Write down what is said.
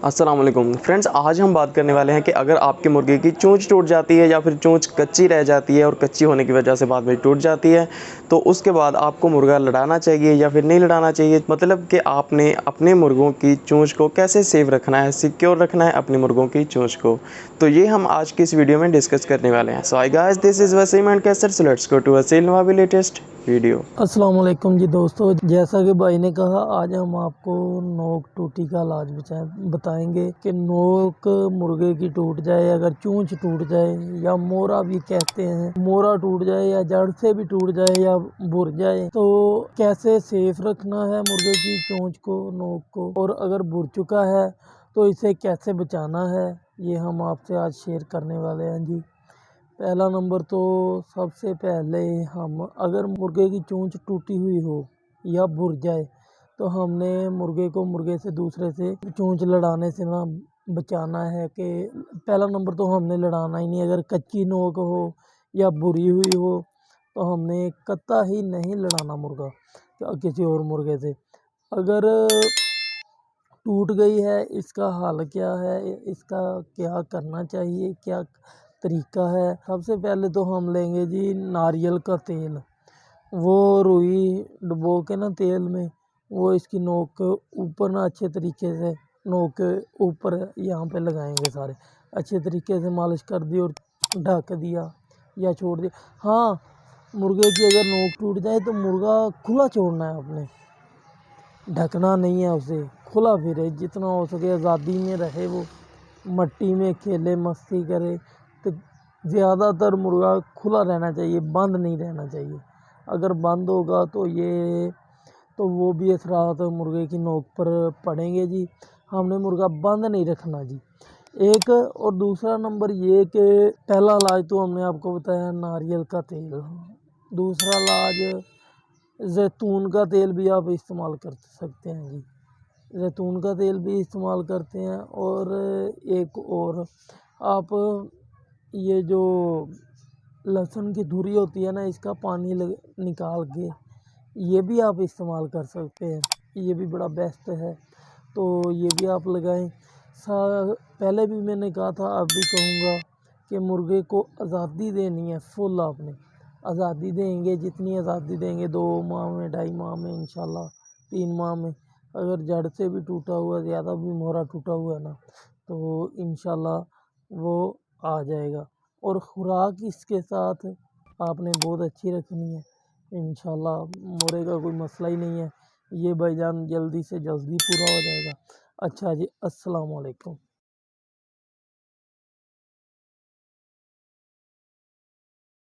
अस्सलाम वालेकुम फ्रेंड्स, आज हम बात करने वाले हैं कि अगर आपके मुर्गे की चोंच टूट जाती है या फिर चोंच कच्ची रह जाती है और कच्ची होने की वजह से बाद में टूट जाती है तो उसके बाद आपको मुर्गा लड़ाना चाहिए या फिर नहीं लड़ाना चाहिए। मतलब कि आपने अपने मुर्गों की चोंच को कैसे सेफ रखना है, सिक्योर रखना है अपने मुर्गों की चोंच को, तो ये हम आज की इस वीडियो में डिस्कस करने वाले हैं। So hi guys, this is Wasim and Kaiser, so let's go to Wasil Nawabi latest video. अस्सलाम वालेकुम जी दोस्तों, जैसा कि भाई ने कहा आज हम आपको नोक टूटी का इलाज बताएंगे कि नोक मुर्गे की टूट जाए, अगर चूंच टूट जाए या मोरा भी कहते हैं, मोरा टूट जाए या जड़ से भी टूट जाए या बुर जाए तो कैसे सेफ रखना है मुर्गे की चोंच को, नोक को, और अगर बुर चुका है तो इसे कैसे बचाना है, ये हम आपसे आज शेयर करने वाले हैं जी। पहला नंबर तो सबसे पहले हम अगर मुर्गे की चोंच टूटी हुई हो या बुर जाए तो हमने मुर्गे को मुर्गे से दूसरे से चोंच लड़ाने से ना बचाना है कि पहला नंबर तो हमने लड़ाना ही नहीं। अगर कच्ची नोक हो या बुरी हुई हो तो हमने कत्ता ही नहीं लड़ाना मुर्गा किसी और मुर्गे से। अगर टूट गई है, इसका हल क्या है, इसका क्या करना चाहिए, क्या तरीका है। सबसे पहले तो हम लेंगे जी नारियल का तेल, वो रुई डुबो के ना तेल में वो इसकी नोक के ऊपर ना अच्छे तरीके से नोक के ऊपर यहाँ पे लगाएंगे, सारे अच्छे तरीके से मालिश कर दी और ढक दिया या छोड़ दिया। हाँ, मुर्गे की अगर नोक टूट जाए तो मुर्गा खुला छोड़ना है आपने, ढकना नहीं है उसे, खुला फिरे जितना हो सके, आज़ादी में रहे, वो मट्टी में खेले मस्ती करे। तो ज़्यादातर मुर्गा खुला रहना चाहिए, बंद नहीं रहना चाहिए। अगर बंद होगा तो वो भी असरात मुर्गे की नोक पर पड़ेंगे जी। हमने मुर्गा बंद नहीं रखना जी, एक। और दूसरा नंबर ये कि पहला इलाज तो हमने आपको बताया नारियल का तेल, दूसरा इलाज जैतून का तेल भी आप इस्तेमाल कर सकते हैं जी, जैतून का तेल भी इस्तेमाल करते हैं। और एक और आप ये जो लहसुन की धुरी होती है ना, इसका पानी निकाल के ये भी आप इस्तेमाल कर सकते हैं, ये भी बड़ा बेस्ट है, तो ये भी आप लगाएं। पहले भी मैंने कहा था, अब भी कहूँगा कि मुर्गे को आज़ादी देनी है फुल। आपने आज़ादी देंगे, जितनी आज़ादी देंगे 2 माह में, 2.5 माह में, इंशाल्लाह 3 माह में, अगर जड़ से भी टूटा हुआ, ज़्यादा भी मोहरा टूटा हुआ है ना, तो इंशाल्लाह वो आ जाएगा। और खुराक इसके साथ आपने बहुत अच्छी रखनी है, इंशाल्लाह मोरे का कोई मसला ही नहीं है, ये भाईजान जल्दी से जल्दी पूरा हो जाएगा। अच्छा जी, अस्सलाम वालेकुम।